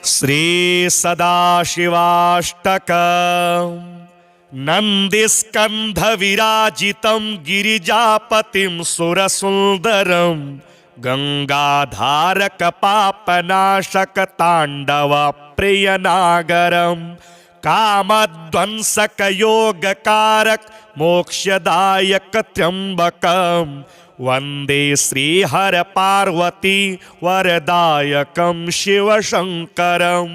श्री सदाशिवाष्टक नंदिस्कंध विराजितं गिरिजापतिं सुरसुंदरं गंगाधारक पापनाशक तांडव प्रियनागरं कामध्वंसक योगकारक मोक्षदायक त्र्यंबकं वंदे श्रीहर पार्वती वरदायकं शिवशंकरं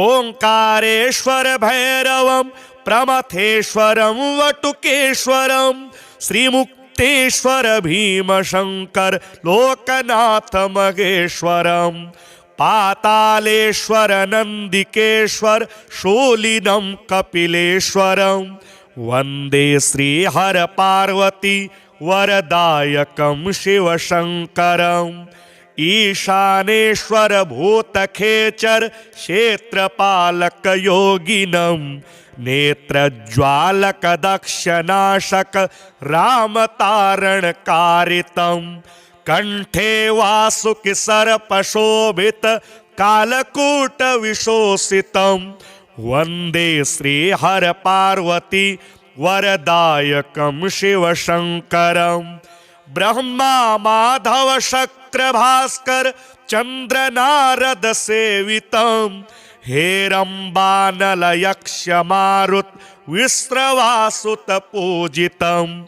ओंकारेश्वर भैरवं प्रमथेश्वरं वटुकेश्वरं श्रीमुक्तेश्वर भीमशंकर लोकनाथ महेश्वरं पातालेश्वर नंदिकेश्वर शूलिनं कपिलेश्वरं वंदे श्रीहर पार्वती वरदायकं शिवशंकरं ईशानेश्वर भूतखेचर क्षेत्रपालक योगिनं नेत्रज्वालक दक्षनाशक रामतारणकारितं कंठे वासुकि सर्पशोभित कालकूट विशोषितं वंदे श्रीहर पार्वती वरदायकं शिवशंकरं ब्रह्मा माधव शक्र भास्कर चंद्र नारद सेवितं हेरंबानल यक्ष मारुत विश्रवासुत पूजितं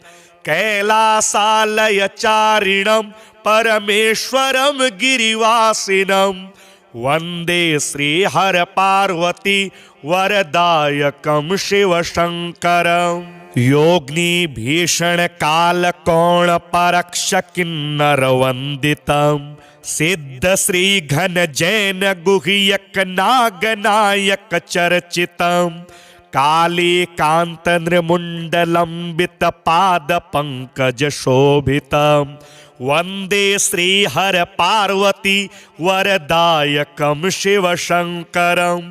कैलासालय चारिणं परमेश्वरं गिरिवासिनं वंदे श्रीहर पार्वती वरदायकं शिवशंकरं योगिनी भीषण काल कोण परक्ष किन्नर वंदितं सिद्ध श्री घन जैन गुह्यक नागनायक चर्चितं काली कांत नृमुंडलंबित पाद पंकज शोभितं वंदे श्रीहर पार्वती वरदायकं शिवशंकरं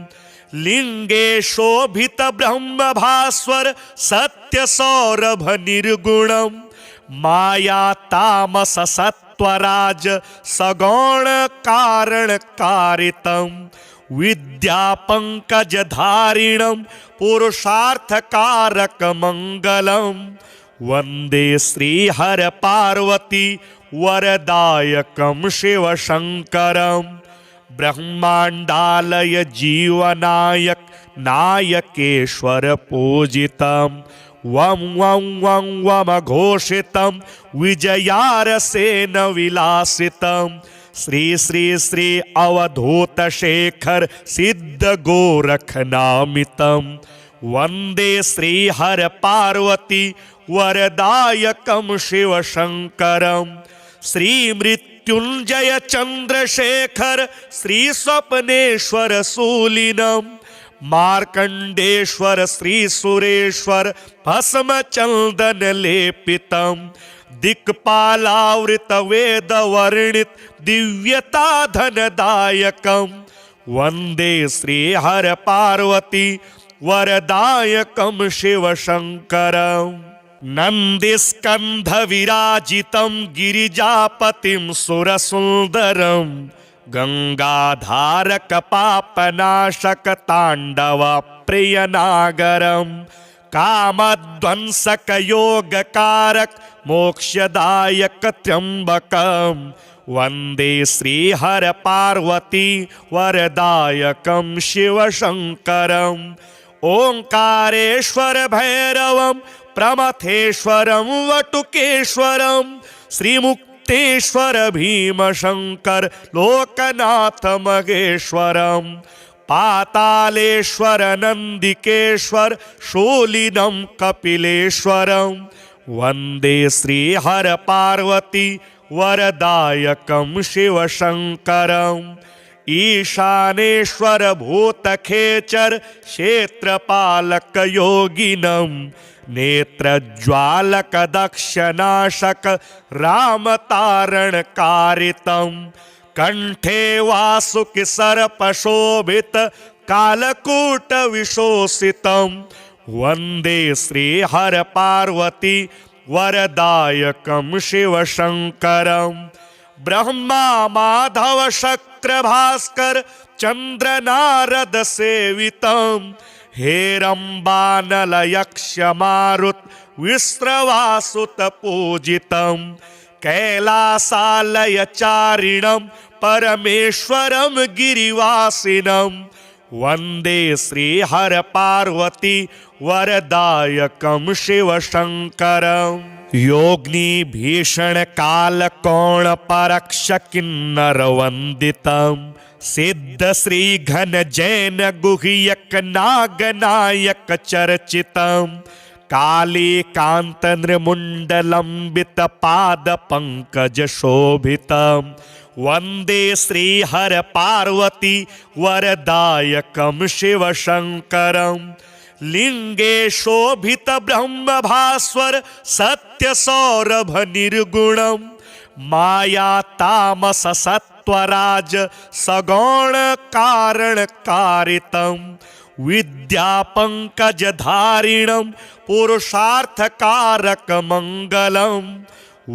लिंगे शोभित ब्रह्म भास्वर सत्य सौरभ निर्गुणं माया तामस सत्वराज सगौण कारण कारितं विद्या पंकज धारिणं पुरुषार्थ कारक मंगलं वंदे श्रीहर पार्वती वरदायकं शिवशंकरं ब्रह्मांडालय जीवनायक नायकेश्वर पूजितं वं वं वं वम घोषितं विजयारसेन विलासितं श्री श्री श्री अवधूत शेखर सिद्ध गोरख नामितं वंदे श्रीहर पार्वती वरदायकं शिवशंकरं श्री मृत्युंजय चंद्रशेखर श्री स्वप्नेश्वर शूलिनं मार्कंडेश्वर श्री सुरेश्वर भस्म चंदन लेपितं दिक्पालावृत वेद वर्णित दिव्यता धनदायकं वंदे श्रीहर पार्वती वरदायकं शिवशंकरं नंदिस्कंध विराजितं गिरिजापतिं सुरसुंदरं गंगाधारक पापनाशक तांडव प्रियनागरं कामध्वंसक योगकारक मोक्षदायक त्र्यंबकं वंदे श्रीहर पार्वती वरदायकं शिवशंकरं ओंकारेश्वर भैरवं प्रमथेश्वरं वटुकेश्वरं श्रीमुक्तेश्वर भीमशंकर लोकनाथ महेश्वरं पातालेश्वर नंदिकेश्वर शूलिनं कपिलेश्वरं वंदे श्रीहर पार्वती वरदायकं शिवशंकरं ईशानेश्वर भूतखेचर क्षेत्रपालक योगिनं नेत्रज्वालक दक्षनाशक रामतारणकारितं कंठे वासुकि सर्पशोभित कालकूट विशोषितं वंदे श्रीहर पार्वती वरदायकं शिवशंकरं ब्रह्मा माधव शक्र भास्कर चन्द्रनारद सेवितं हेरम्बानलयक्ष्यमारुत विस्रवासुत पूजितं कैलासालयचारिणं परमेश्वरं गिरिवासिनं वन्दे श्रीहरपार्वती वरदायकं शिवशङ्करम् योगिनी भीषण काल कोण परक्ष किन्नर वंदितम सिद्ध श्री घन जैन गुह्यक नाग नायक चर्चितम काली कांत नृमुंडलंबित पाद पंकज शोभितम वंदे श्री हर पार्वती वरदायकम शिव शंकरम लिंगे शोभित ब्रह्म भास्वर सत्य सौरभ निर्गुणम माया तामस सत्वराज सगौण कारण कारितम विद्या पंकज धारिणम पुरुषार्थ कारक मंगलम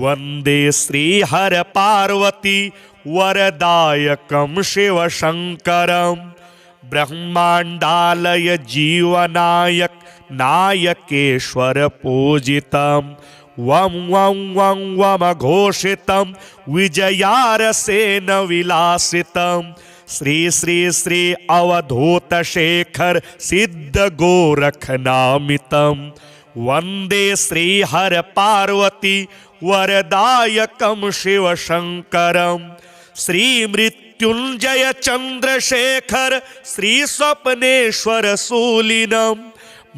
वंदे श्री हर पार्वती वरदायकम शिव शंकरम ब्रह्मांडालय जीवनायक नायकेश्वर पूजितं वं वं वं वम घोषितं विजयारसेन विलासितं श्री श्री श्री अवधूत शेखर सिद्ध गोरख नामितं वंदे श्री हर पार्वती वरदायकं शिव शंकरं श्री मृत्युंजय चंद्रशेखर श्री स्वप्नेश्वर शूलिनम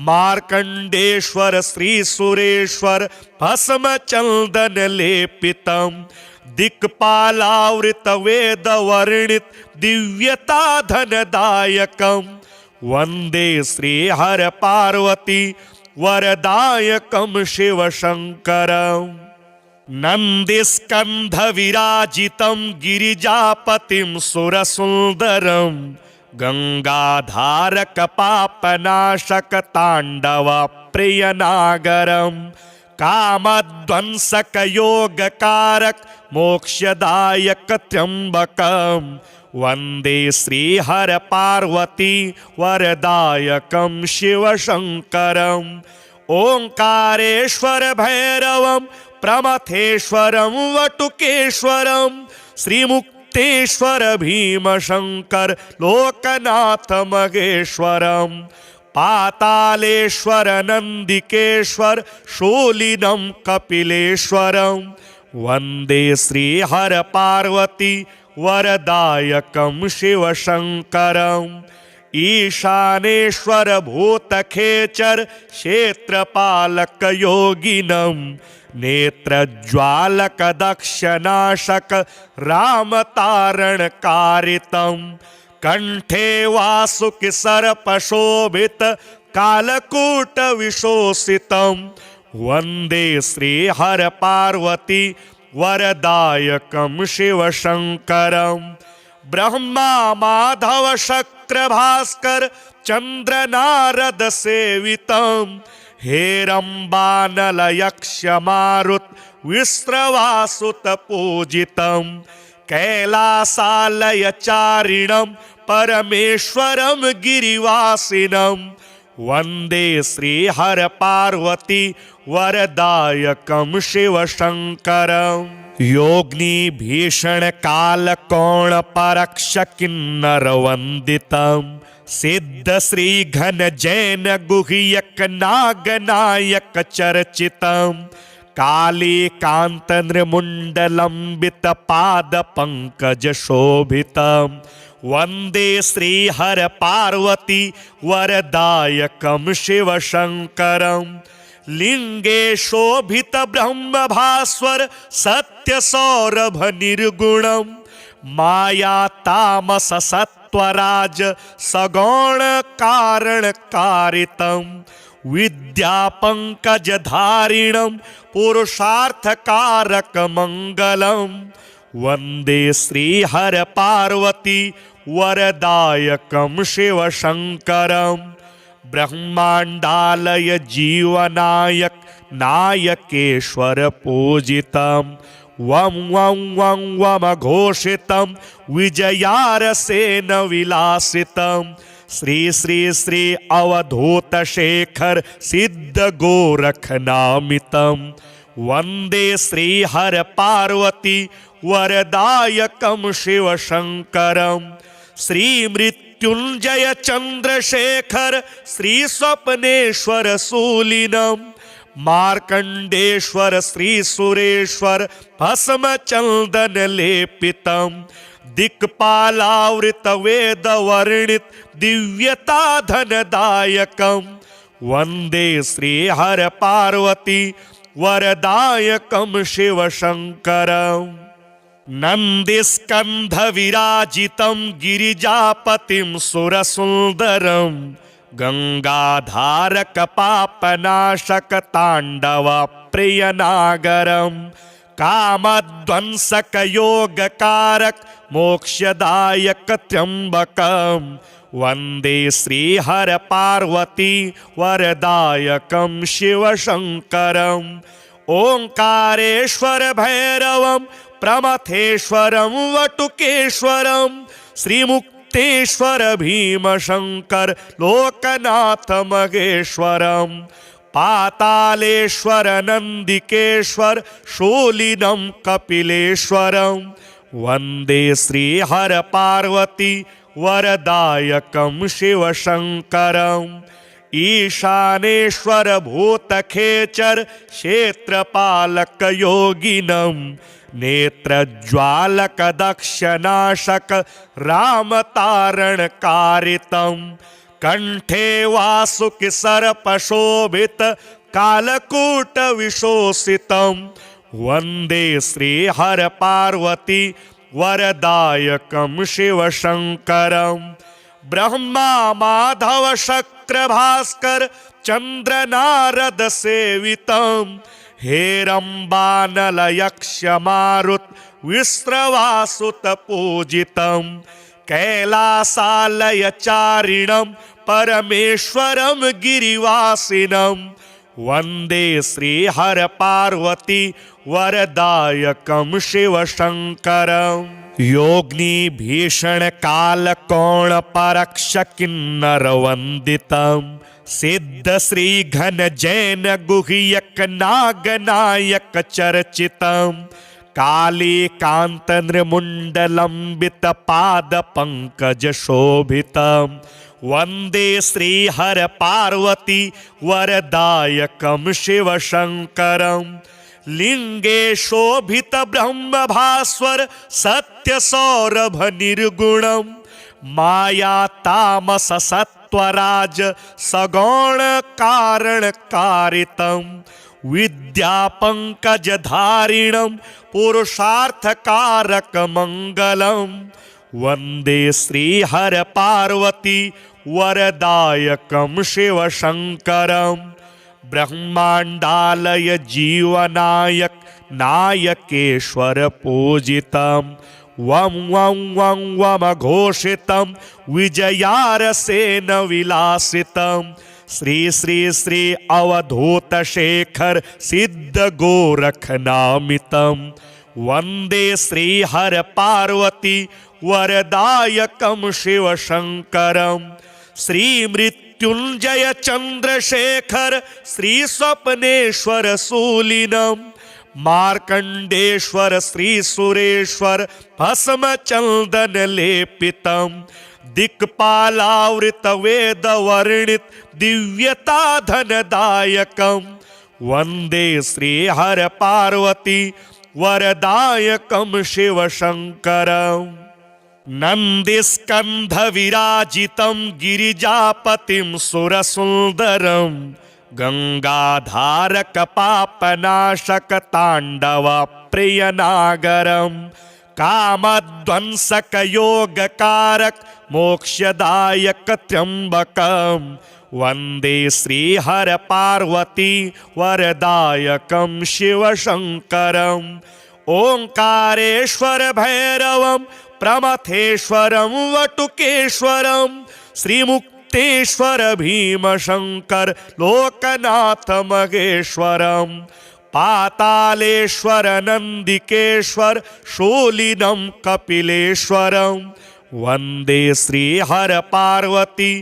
मार्कंडेश्वर श्री सुरेश्वर भस्म चंदन लेपितम दिक्पालावृत वेद वर्णित दिव्यता धनदायकम वंदे श्री हर पार्वती वरदायकम शिव शंकरम नंदिस्कंध विराजितं गिरिजापतिं सुरसुंदरं गंगाधारक पापनाशक तांडव प्रियनागरं कामध्वंसक योगकारक मोक्षदायक त्र्यंबकं वंदे श्री हर पार्वती वरदायकं शिव शंकरं ओंकारेश्वर भैरवं प्रमथेश्वरं वटुकेश्वरं श्रीमुक्तेश्वर भीमशंकर लोकनाथ महेश्वरं पातालेश्वर नंदिकेश्वर शूलिनं कपिलेश्वरं वंदे श्री हर पार्वती वरदायकं शिव शंकरं ईशानेश्वर भूतखेचर क्षेत्रपालक योगिनं नेत्रज्वालक दक्षनाशक रामतारण कारितं कंठे वासुकि सर्पशोभित कालकूट विशोषितं वंदे श्री हर पार्वती वरदायकं शिव शंकरं ब्रह्मा माधव शक्र भास्कर चंद्र नारद सेवितं हेरम्बानलयक्ष्यमारुत विस्रवासुत पूजितं कैलासालयचारिणं परमेश्वरं गिरिवासिनं वंदे श्री हर पार्वती वरदायकं शिव शंकरं योगिनी भीषण काल कोण परक्ष किन्नर वंदितं सिद्ध श्री घन जैन गुह्यक नाग नायक चर्चितं काली कांत नृमुंडलंबित पाद पंकज शोभितं वंदे श्री हर पार्वती वरदायकं शिव शंकरं लिंगे शोभित ब्रह्म भास्वर सत्य सौरभ निर्गुणम माया तामस सत्वराज सगौण कारण कारितं विद्या पंकज धारिणं पुरुषार्थ कारक मंगलम वंदे श्री हर पार्वती वरदायकं शिव शंकरं ब्रह्मांडालय जीवनायक नायकेश्वर पूजितं वं वं वं वमघोषितं विजयारसेन विलासितं श्री श्री श्री अवधूत शेखर सिद्ध गोरखनामितं वन्दे श्रीहर पार्वती वरदायकं शिवशङ्करं श्रीमृत्युञ्जय चन्द्रशेखर श्री स्वप्नेश्वर शूलिनं मार्कण्डेश्वर श्री सुरेश्वर भस्म चंदन लेपितं दिक्पालावृत वेद वर्णित दिव्यता धनदायकं वन्दे श्रीहर पार्वती वरदायकं शिवशङ्करम् नन्दिस्कन्ध विराजितं गिरिजापतिं सुरसुन्दरं गंगाधारक पापनाशक तांडव प्रियनागरं कामध्वंसक योगकारक मोक्षदायक त्र्यंबकं वन्दे श्रीहर पार्वती वरदायकं शिवशङ्करम् ओंकारेश्वर भैरवं प्रमथेश्वरं वटुकेश्वरं श्रीमुक्तेश्वर भीमशंकर लोकनाथ महेश्वरं पातालेश्वर नंदिकेश्वर शूलिनं कपिलेश्वरं वन्दे श्रीहर पार्वती वरदायकं शिवशङ्करम् ईशानेश्वर भूतखेचर क्षेत्रपालक योगिनं नेत्रज्वालक दक्षनाशक रामतारणकारितं कंठे वासुकि सर्पशोभित कालकूट विशोषितं वन्दे श्रीहर पार्वती वरदायकं शिवशङ्करम् ब्रह्मा माधव शक्र भास्कर चंद्र नारद सेवितं हेरंबानल यक्ष मारुत विश्रवासुत पूजितं कैलासालय चारिणं परमेश्वरं गिरिवासिनं वन्दे श्रीहर पार्वती वरदायकं शिवशङ्करम् योगिनी भीषण काल कोण परक्ष किन्नर वंदितं सिद्ध श्री घन जैन गुह्यक नागनायक चर्चितं काली कांत नृमुंडलंबित पाद पंकज शोभितं वन्दे श्रीहर पार्वती वरदायकं शिवशङ्करम् लिंगे शोभित ब्रह्म भास्वर सत्य सौरभ निर्गुणं माया तामस सत्वराज सगौण कारण कारितं विद्या पंकज धारिणं पुरुषार्थ कारक मंगलं वन्दे श्रीहर पार्वती वरदायकं शिवशङ्करम् ब्रह्मांडालय जीवनायक नायकेश्वर पूजितं वं वं वं वमघोषितं विजयारसेन विलासितं श्री श्री श्री अवधूत शेखर सिद्ध गोरखनामितं वन्दे श्रीहर पार्वती वरदायकं शिवशङ्करम् श्रीमृत्युञ्जय चन्द्रशेखर श्री स्वप्नेश्वर शूलिनं मार्कण्डेश्वर श्री सुरेश्वर भस्म चंदन लेपितं दिक्पालावृत वेद वर्णित दिव्यता धनदायकं वन्दे श्रीहर पार्वती वरदायकं शिवशङ्करम् नन्दिस्कन्ध विराजितं गिरिजापतिं सुरसुन्दरं गंगाधारक पापनाशक तांडव प्रियनागरं कामध्वंसक योगकारक मोक्षदायक त्र्यंबकं वन्दे श्रीहर पार्वती वरदायकं शिवशङ्करम् ओंकारेश्वर भैरवं प्रमथेश्वरं वटुकेश्वरं श्रीमुक्तेश्वर भीमशंकर लोकनाथ महेश्वरं पातालेश्वर नन्दिकेश्वर शूलिनं कपिलेश्वरं वन्दे श्रीहर पार्वती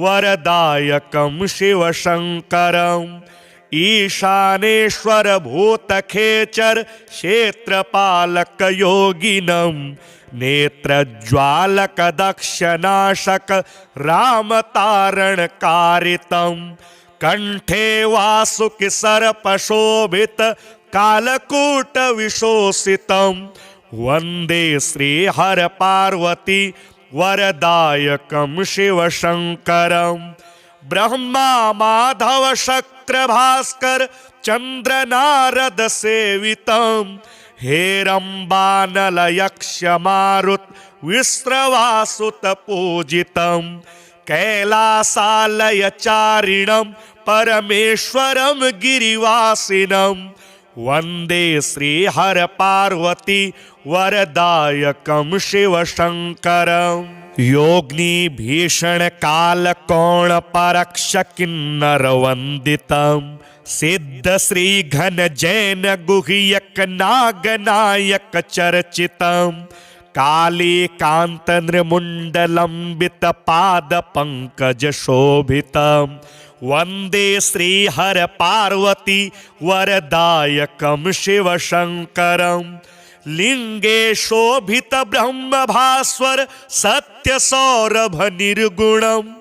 वरदायकं शिवशङ्करम् ईशानेश्वर भूतखेचर क्षेत्रपालक योगिनं नेत्रज्वालक दक्षनाशक रामतारणकारितं कंठे वासुकि सर्पशोभित कालकूट विशोषितं वन्दे श्रीहर पार्वती वरदायकं शिवशङ्करम् ब्रह्मा माधव शक्र भास्कर चंद्र नारद सेवितं हेरंबानल यक्ष मारुत विस्रवासुत पूजितं कैलासालय चारिणं परमेश्वरं गिरिवासिनं वन्दे श्रीहर पार्वती वरदायकं शिवशङ्करम् योगिनी भीषण काल कोण परक्ष किन्नर वंदितं सिद्ध श्री घन जैन गुह्यक नाग नायक चर्चितं काली कांत नृमुंडलंबित पाद पंकज शोभितं वंदे श्रीहर पार्वती वरदायकं शिवशङ्करम् लिंगे शोभित ब्रह्म भास्वर सत्य सौरभ निर्गुणम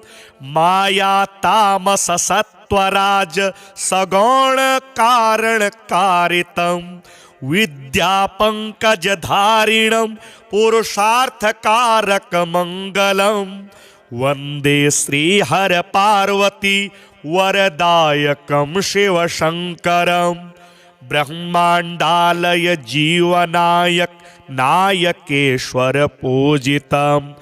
माया तामस सत्वराज सगौण कारण कारितम विद्या पंकज धारिणम पुरुषार्थ कारक मंगलम वंदे श्रीहर पार्वती वरदायकं शिवशङ्करम् ब्रह्मांडालय जीवनायक नायकेश्वर पूजितं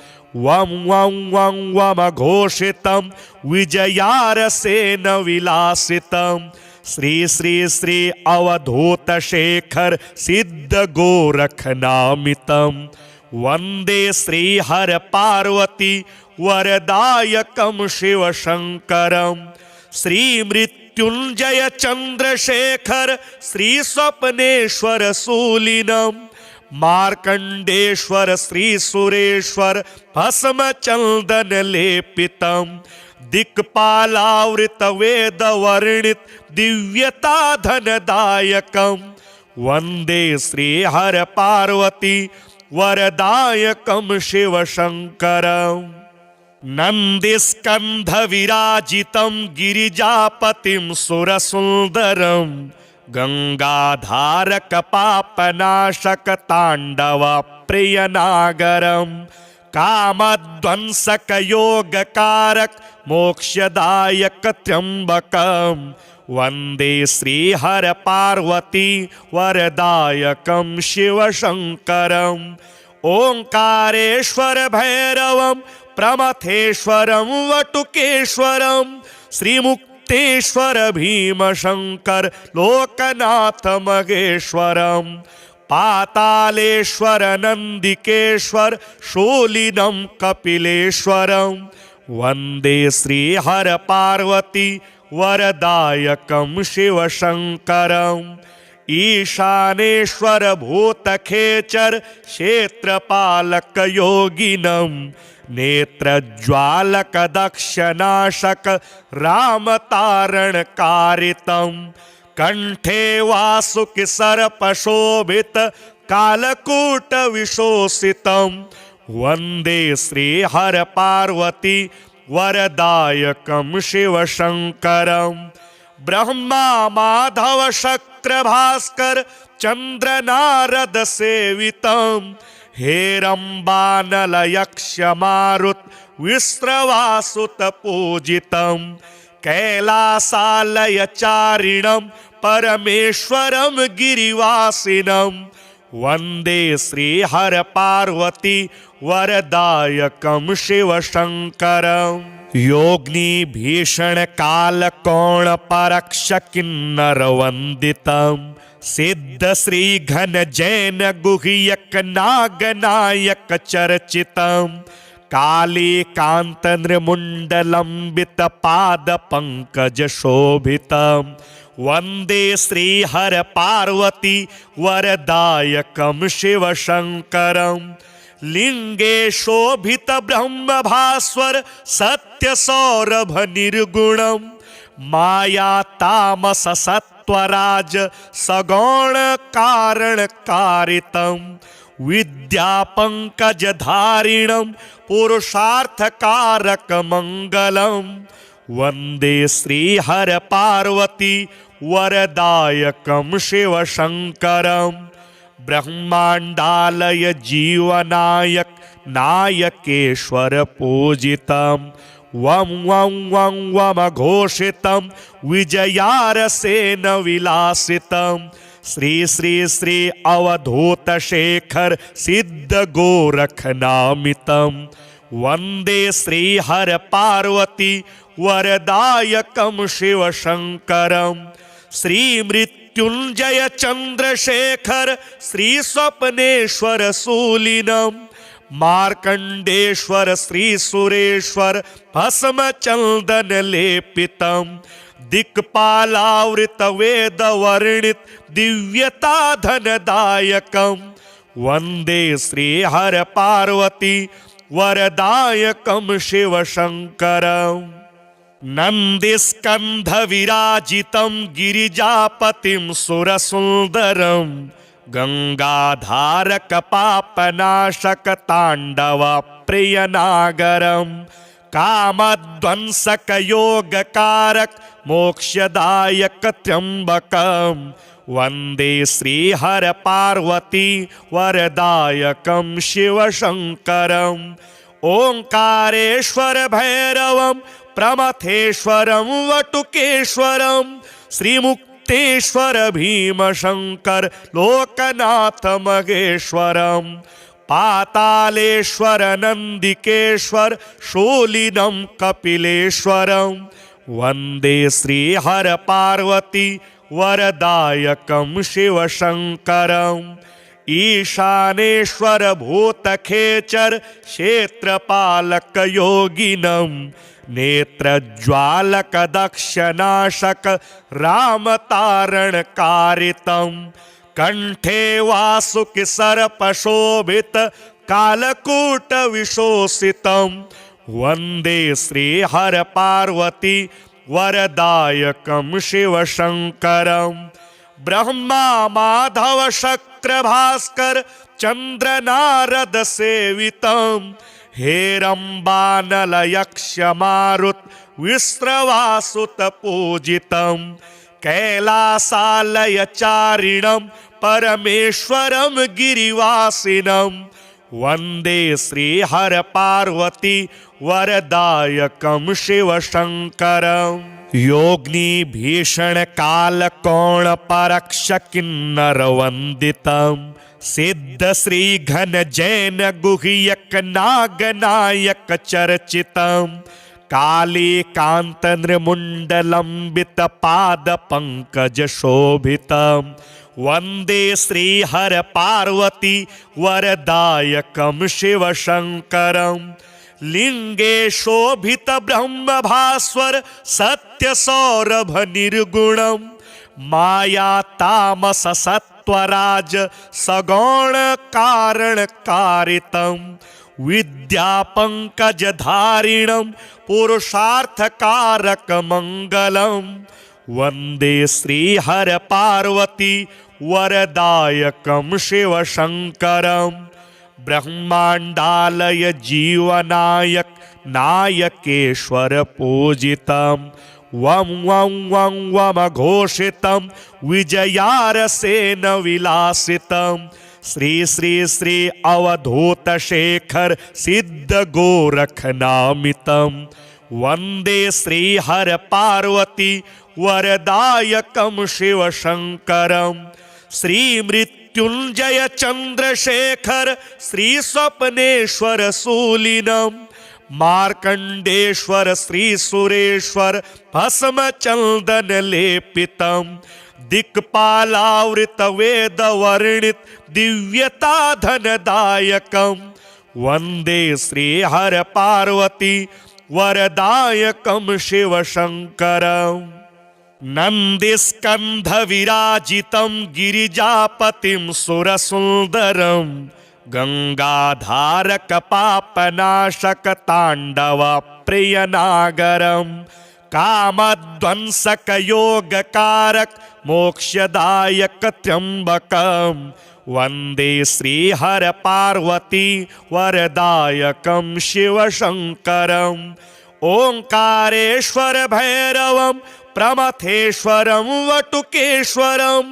वं वं वं वम घोषितं विजयारसेन विलासितं श्री श्री श्री अवधूत शेखर सिद्ध गोरख नामितं वन्दे श्रीहर पार्वती वरदायकं शिवशङ्करम् श्री मृत्युंजय चंद्रशेखर श्री स्वप्नेश्वर शूलिनं मार्कंडेश्वर श्री सुरेश्वर भस्म चंदन लेपितं दिक्पालावृत वेद वर्णित दिव्यता धनदायकं वन्दे श्रीहर पार्वती वरदायकं शिवशङ्करम् नंदिस्कंध विराजितं गिरिजापतिं सुरसुंदरं गंगाधारक पापनाशक तांडव प्रियनागरं कामध्वंसक योगकारक मोक्षदायक त्र्यंबकं वन्दे श्रीहर पार्वती वरदायकं शिवशङ्करम् ओंकारेश्वर भैरवं प्रमथेश्वरं वटुकेश्वरं श्रीमुक्तेश्वर भीमशंकर लोकनाथ महेश्वरं पातालेश्वर नंदिकेश्वर शूलिनं कपिलेश्वरं वन्दे श्रीहर पार्वती वरदायकं शिवशङ्करम् ईशानेश्वर भूतखेचर क्षेत्रपालक योगिनं नेत्रज्वालक दक्षनाशक रामतारणकारितं कंठे वासुकि सर्पशोभित कालकूट विशोषितं वन्दे श्रीहर पार्वती वरदायकं शिवशङ्करम् ब्रह्मा माधव शक्र भास्कर चंद्र नारद सेवितं हेरंबानल यक्ष मारुत विस्रवासुत पूजितं कैलासालय चारिणं परमेश्वरं गिरिवासिनं वन्दे श्रीहर पार्वती वरदायकं शिवशङ्करम् योगिनी भीषण काल कोण परक्ष किन्नर वंदितं सिद्ध श्री घन जैन गुह्यक नाग नायक चर्चितं काली कांत नृमुंडलंबित पाद पंकज शोभितं वन्दे श्रीहरपार्वती वरदायकं शिवशङ्करं लिङ्गे शोभितब्रह्मभास्वर सत्यसौरभनिर्गुणं मायातामससत्त्वराज सगौणकारणकारितं विद्यापङ्कजधारिणं पुरुषार्थकारकमङ्गलं वन्दे श्रीहरपार्वती वरदायकं शिवशङ्करं ब्रह्माण्डालय जीवनायक नायकेश्वर पूजितं वं वं वं वमघोषितं विजयारसेन विलासितं श्री श्री श्री अवधूत शेखर सिद्ध गोरखनामितं वन्दे श्रीहरपार्वती वरदायकं शिवशङ्करं श्रीमृत्युञ्जय चन्द्रशेखर श्रीस्वप्नेश्वर शूलिनं मार्कण्डेश्वर श्रीसुरेश्वर भस्मचन्दनलेपितं दिक्पालावृतवेदवर्णित दिव्यताधनदायकं वन्दे श्रीहरपार्वती वरदायकं शिवशङ्करं नन्दिस्कन्धविराजितं गिरिजापतिं सुरसुन्दरं गङ्गाधारकपापनाशकताण्डवप्रियनागरं कामध्वंसकयोगकारक मोक्षदायकत्र्यम्बकं वन्दे श्रीहरपार्वती वरदायकं शिवशङ्करं ओङ्कारेश्वर भैरवं प्रमथेश्वरं वटुकेश्वरं श्रीमुक्तेश्वर भीमशङ्कर लोकनाथ महेश्वरं पातालेश्वर नन्दिकेश्वर शूलिनं कपिलेश्वरं वन्दे श्रीहरपार्वती वरदायकं शिवशङ्करं ईशानेश्वर भूतखेचर क्षेत्रपालक योगिनं नेत्रज्वालक दक्षनाशक रामतारणकारितं कंठे वासुकि सर्पशोभित कालकूट विशोषितं वन्दे श्रीहरपार्वती वरदायकं शिवशङ्करं ब्रह्मा माधव शक्र भास्कर चन्द्र नारद सेवितं हेरम्बानल यक्ष मारुत विस्रवासुत पूजितं कैलासालय चारिणं परमेश्वरं गिरिवासिनं वन्दे श्रीहरपार्वती वरदायकं शिवशङ्करं योगिनी भीषण कालकोण परक्ष किन्नर वन्दितं सिद्ध श्री घन जैन गुह्यक नागनायक चर्चितं कालीकान्त नृमुण्डलम्बित पाद पंकज शोभितं वन्दे श्रीहरपार्वती वरदायकं शिवशङ्करं लिङ्गे शोभित ब्रह्मभास्वर सत्यसौरभनिर्गुणं मायातामससत्त्वराज सगौणकारणकारितं विद्यापङ्कजधारिणं पुरुषार्थकारकमङ्गलं वन्दे श्रीहरपार्वती वरदायकं शिवशङ्करं ब्रह्माण्डालय जीवनायक नायकेश्वर पूजितं वं वं वं वमघोषितं विजयारसेन विलासितं श्री श्री श्री अवधूत शेखर सिद्ध गोरखनामितं वन्दे श्रीहरपार्वती वरदायकं शिवशङ्करं श्रीमृत्युञ्जय चन्द्रशेखर श्रीस्वप्नेश्वर शूलिनं मार्कण्डेश्वर श्रीसुरेश्वर भस्मचन्दनलेपितं दिक्पालावृतवेदवर्णित दिव्यताधनदायकं वन्दे श्रीहरपार्वती वरदायकं शिवशङ्करं नन्दिस्कन्धविराजितं गिरिजापतिं सुरसुन्दरं गङ्गाधारकपापनाशकताण्डवप्रियनागरं कामध्वंसकयोगकारक मोक्षदायक त्र्यम्बकं वन्दे श्रीहरपार्वती वरदायकं शिवशङ्करम् ओंकारेश्वर भैरवं प्रमथेश्वरं वटुकेश्वरं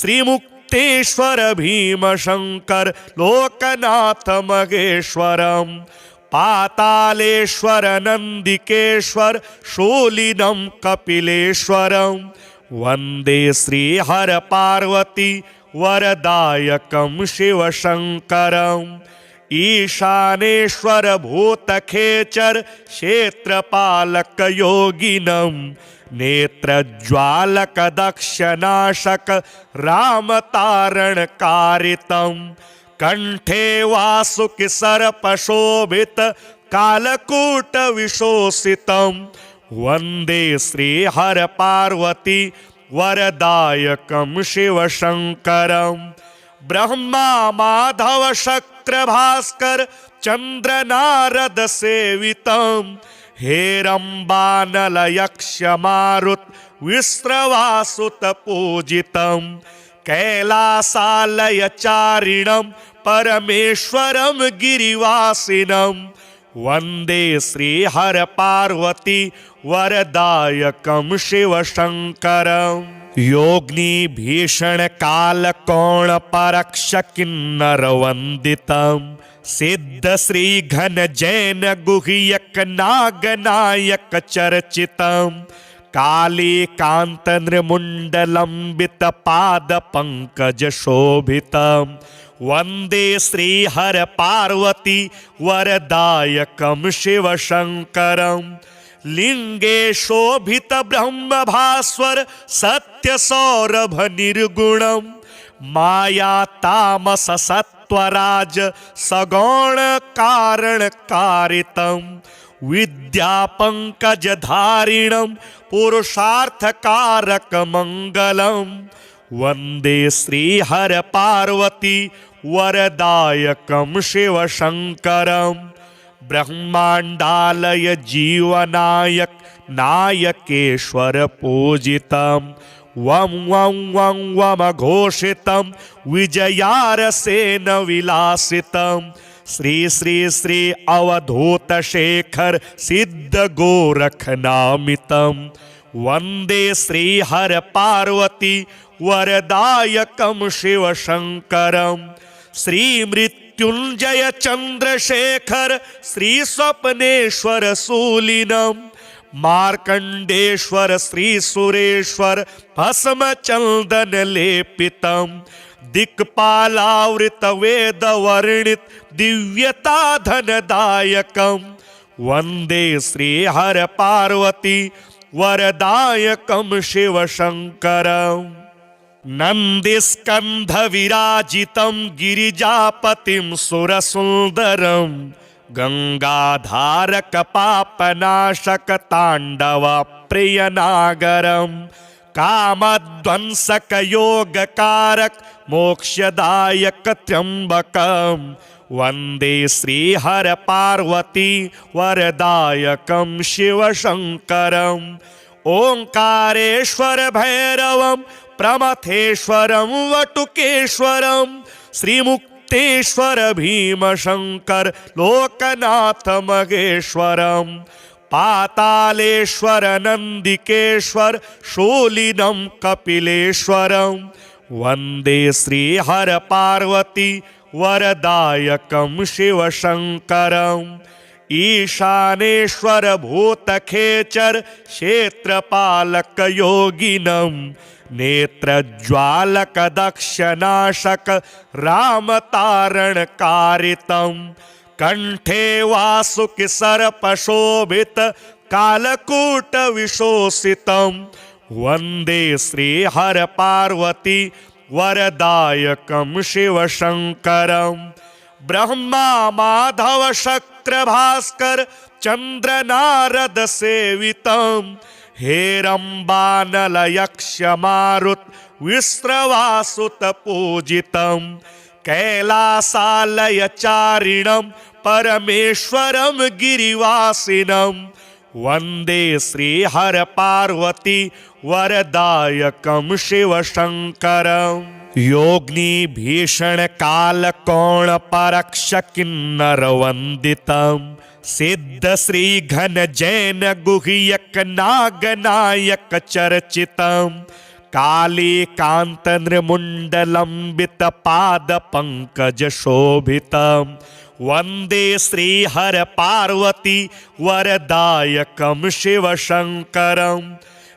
श्रीमुक्तेश्वर भीमशंकर लोकनाथ मगेश्वरं पातालेश्वर नंदिकेश्वर शूलिनं कपिलेश्वरं वन्दे श्रीहर पार्वती वरदायकं शिवशंकरम् ईशानेश्वर भूतखेचर क्षेत्रपालक योगिनं नेत्रज्वालक दक्षनाशक रामतारणकारितं कंठे वासुकि सर्पशोभित कालकूट विशोषितं वन्दे श्रीहर पार्वती वरदायकं शिवशंकरम् ब्रह्मा माधव शक्र भास्कर चंद्र नारद सेवितं हेरंबानल यक्ष मारुत विश्रवासुत पूजितं कैलासालय चारिणं परमेश्वरं गिरिवासिनं वन्दे श्रीहर पार्वती वरदायकं शिवशंकरम् योगिनी भीषण काल कोण परक्ष किन्नर वंदितं सिद्ध श्री घन जैन गुह्यक नागनायक चर्चितं काली कांत नृमुंडलंबित पाद पंकज शोभितं वन्दे श्रीहर पार्वती वरदायकं शिवशंकरम् लिंगे शोभित ब्रह्म भास्वर सत्य सौरभ निर्गुणं माया तामस सत्वराज सगौण कारण कारितं विद्या पंकज धारिणं पुरुषार्थ कारक मंगलम वन्दे श्रीहर पार्वती वरदायकं शिवशंकरम् ब्रह्मांडालय जीवनायक नायकेश्वर पूजितं वं वं वं वम घोषितं विजयारसेन विलासितं श्री श्री श्री अवधूत शेखर सिद्ध गोरख नामितं वन्दे श्रीहर पार्वती वरदायकं शिवशंकरम् श्री मृत्युंजय चंद्रशेखर श्री स्वप्नेश्वर शूलिनं मार्कंडेश्वर श्री सुरेश्वर भस्म चंदन लेपितं दिक्पालावृत वेद वर्णित दिव्यता धनदायकं वन्दे श्रीहर पार्वती वरदायकं शिवशंकरम् नन्दिस्कन्धविराजितं गिरिजापतिं सुरसुन्दरं गङ्गाधारकपापनाशकताण्डवप्रियनागरं कामध्वंसकयोगकारक मोक्षदायक त्र्यम्बकं वन्दे श्रीहर पार्वती वरदायकं शिवशंकरम् ओंकारेश्वर भैरवं प्रमथेश्वरं वटुकेश्वरं श्रीमुक्तेश्वर भीमशंकर लोकनाथ मगेश्वरं पातालेश्वर नंदिकेश्वर शूलिनं कपिलेश्वरं वन्दे श्रीहर पार्वती वरदायकं शिवशंकरम् ईशानेश्वर भूतखेचर क्षेत्रपालक योगिनं नेत्रज्वालक दक्षनाशक रामतारणकारितं कंठे वासुकि सर्पशोभित कालकूट विशोषितं वन्दे श्रीहर पार्वती वरदायकं शिवशंकरम् ब्रह्मा माधव शक्र भास्कर चंद्र नारद सेवितं हेरम्बानलयक्ष्यमारुत विस्रवासुत पूजितं कैलासालयचारिणं परमेश्वरं गिरिवासिनं वन्दे श्रीहर पार्वती वरदायकं शिवशङ्करम् योगिनी भीषण काल कोण परक्ष किन्नर वंदितम सिद्ध श्री घन जैन गुह्यक नाग नायक चर्चितम काली कांत नृमुंडलंबित पाद पंकज शोभितम वंदे श्री हर पार्वती वरदायकम शिव शंकरम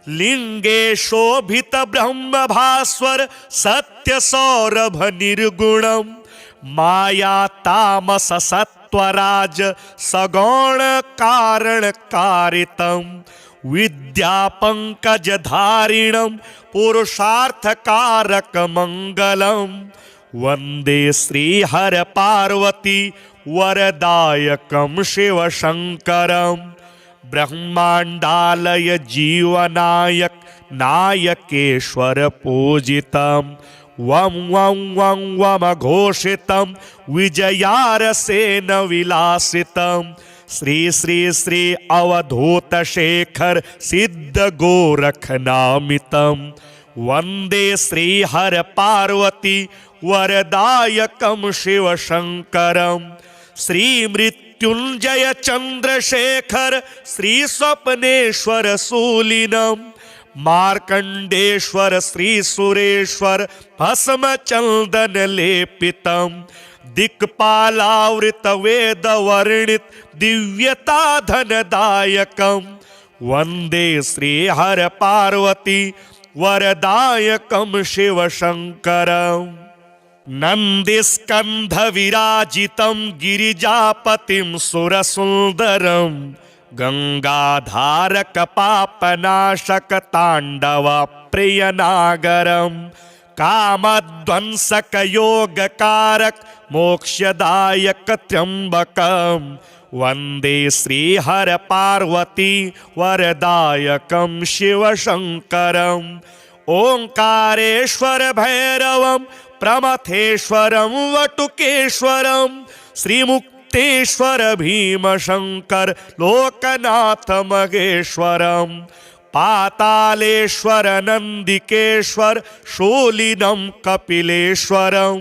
लिंगे शोभित ब्रह्म भास्वर सत्य सौरभ निर्गुणम माया तामस सत्वराज सगौण कारण कारितम विद्या पंकज धारिणम पुरुषार्थ कारक मंगलम वंदे श्री हर पार्वती वरदायकम शिव शंकरम ब्रह्मांडालय जीवनायक नायकेश्वर पूजितं वं वं वं वम घोषितं विजयारसेन विलासितं श्री श्री श्री अवधूत शेखर सिद्ध गोरख नामितं वंदे श्री हर पार्वती वरदायकं शिव शंकरं श्री मृत्युंजय चंद्रशेखर श्री स्वप्नेश्वर शूलिनम मार्कंडेश्वर श्री सुरेश्वर भस्म चंदन लेपितम दिक्पालावृत वेद वर्णित दिव्यता धनदायकम वंदे श्री हर पार्वती वरदायकम शिव शंकरम नंदिस्कंध विराजितं गिरिजापतिं सुरसुंदरं गंगाधारक पापनाशक तांडव प्रियनागरं कामध्वंसक योगकारक मोक्षदायक त्र्यंबकं वंदे श्री हर पार्वती वरदायकं शिव शंकरं ओंकारेश्वर भैरवं प्रमथेश्वरं वटुकेश्वरं श्रीमुक्तेश्वर भीमशंकर लोकनाथ मगेश्वरं पातालेश्वर नंदिकेश्वर शूलिनं कपिलेश्वरं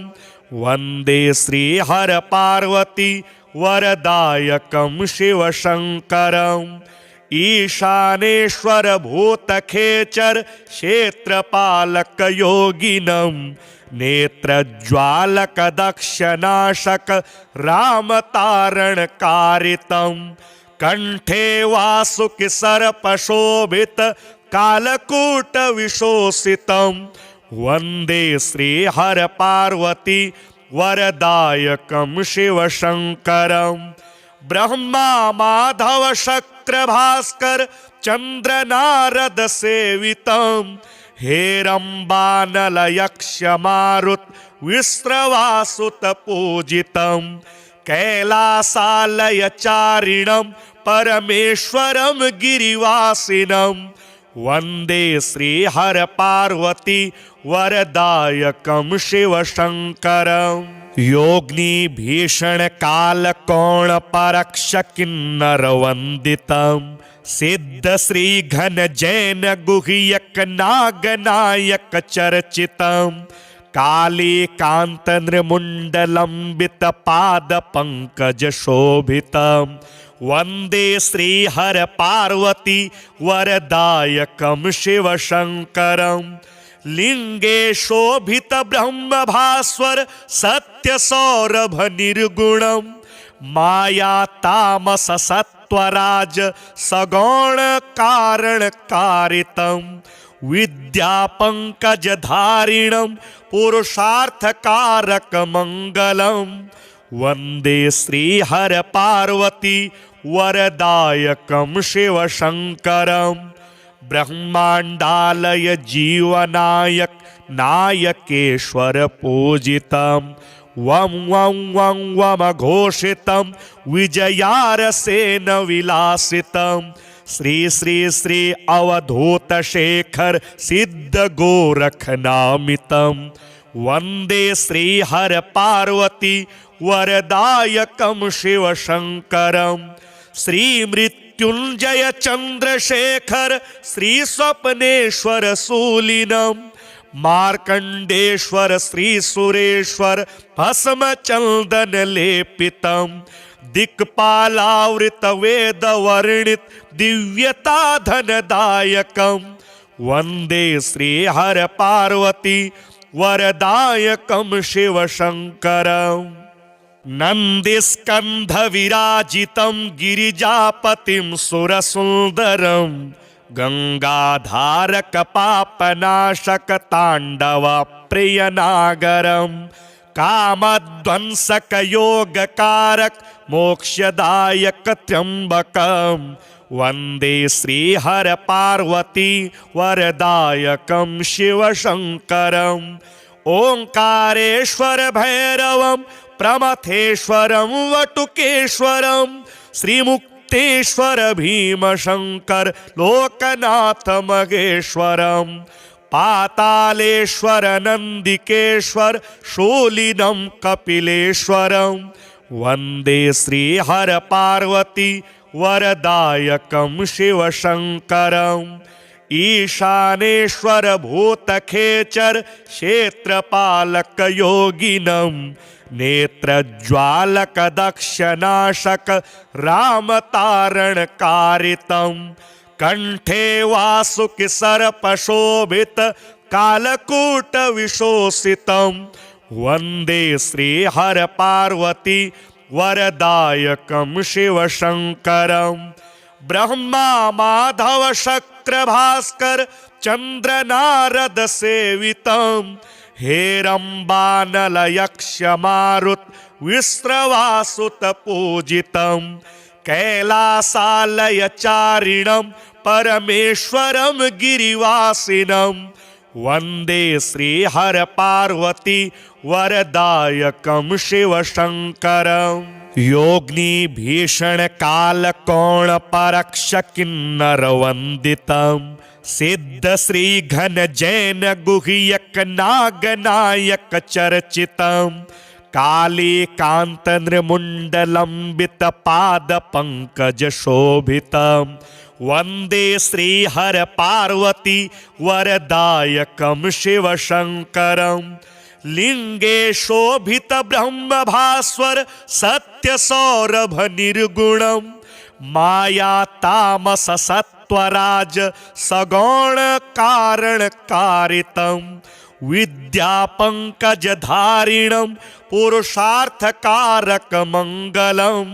वंदे श्री हर पार्वती वरदायकं शिव शंकरं ईशानेश्वर भूतखेचर क्षेत्रपालक योगिनं नेत्रज्वालक दक्षनाशक रामतारण कारितं कंठे वासुकि सर्पशोभित कालकूट विशोषितं वंदे श्री हर पार्वती वरदायकं शिव शंकरं ब्रह्मा माधव शक्र भास्कर चंद्र नारद सेवितं हेरम्बानलयक्ष्यमारुत विस्रवासुत पूजितं कैलासालयचारिणं परमेश्वरं गिरिवासिनं वंदे श्री हर पार्वती वरदायकं शिव शंकरं योगिनी भीषण काल कोण परक्ष किन्नर वंदितं सिद्ध श्री घन जैन गुह्यक नाग नायक चर्चितं काली कांत नृमुंडलंबित पाद पंकज शोभितं वंदे श्री हर पार्वती वरदायकं शिव शंकरं लिंगे शोभित ब्रह्म भास्वर सत्य सौरभ निर्गुणम माया तामस सत्वराज सगौण कारण कारितं विद्या पंकज धारिणं पुरुषार्थ कारक मंगलम वंदे श्री हर पार्वती वरदायकं शिव शंकरं ब्रह्मांडालय जीवनायक नायकेश्वर पूजितं वं वं वं वम घोषितं विजयारसेन विलासितं श्री श्री श्री अवधूत शेखर सिद्ध गोरख नामितम वंदे श्री हर पार्वती वरदायकम शिव शंकरम श्री मृत्युंजय चंद्रशेखर श्री स्वप्नेश्वर शूलिनम मार्कंडेश्वर श्री सुरेश्वर भस्म चंदन लेपितम दिक्पालावृत वेद वर्णित दिव्यता धनदायकम वंदे श्री हर पार्वती वरदायकम शिव शंकरम नंदिस्कंध विराजितम गिरिजापतिम सुरसुंदरम गंगाधारक पापनाशक तांडव प्रियनागरम कामध्वंसक योगकारक मोक्षदायक त्र्यंबकम वंदे श्री हर पार्वती वरदायकम शिव शंकरम ओंकारेश्वर भैरवम प्रमथेश्वरम वटुकेश्वरम श्रीमुक्तेश्वर भीमशंकर लोकनाथ मगेश्वरम पातालेश्वर नंदिकेश्वर शूलिनम कपिलेश्वरम वंदे श्री हर पार्वती वरदायकम शिव शंकरम ईशानेश्वर भूतखेचर क्षेत्रपालक योगिनम नेत्रज्वालक दक्षनाशक रामतारण कारितम कंठे वासुक सर्पशोभित कालकूट विशोषितम वंदे श्री हर पार्वती वरदायकम शिव शंकरम ब्रह्मा माधव शक्र भास्कर चंद्र नारद सेवितम हेरंबानल यक्ष मारुत विश्रवासुत पूजितम कैलासालय चारिणम परमेश्वरम गिरिवासिनम वंदे श्री हर पार्वती वरदायकम शिव शंकरम योगिनी भीषण काल कोण परक्ष किन्नर वंदितम सिद्ध श्री घन जैन गुह्यक नागनायक चर्चितम काली कांत नृमुंडलंबित पाद पंकज शोभितम वंदे श्री हर पार्वती वरदायकम शिव शंकरम लिंगे शोभित ब्रह्म भास्वर सत्य सौरभ निर्गुणम माया तामस सत्वराज सगौण कारण कारितम विद्या पंकज धारिणम पुरुषार्थ कारक मंगलम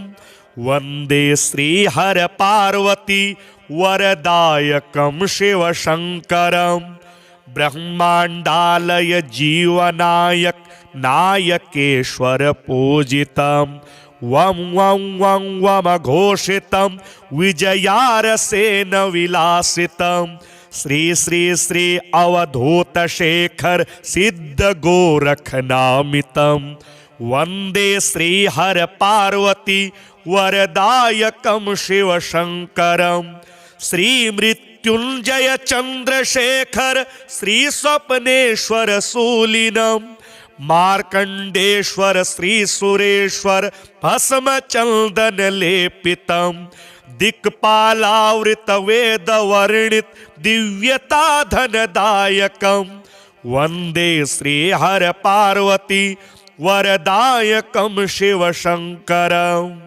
वंदे श्री हर पार्वती वरदायकम शिव शंकरम ब्रह्मांडालय जीवनायक नायकेश्वर पूजितम वम वम वम वम घोषितम विजयारसेन विलासितम श्री श्री श्री अवधूत शेखर सिद्ध गोरख नामितम वंदे श्री हर पार्वती वरदायकम शिव शंकरम श्री मृत्युंजय चंद्रशेखर श्री स्वप्नेश्वर शूलिनम मार्कंडेश्वर श्री सुरेश्वर भस्म चंदन लेपितम दिक्पालावृत वेद वर्णित दिव्यता धनदायकम वंदे श्री हर पार्वती वरदायकम शिव शंकरम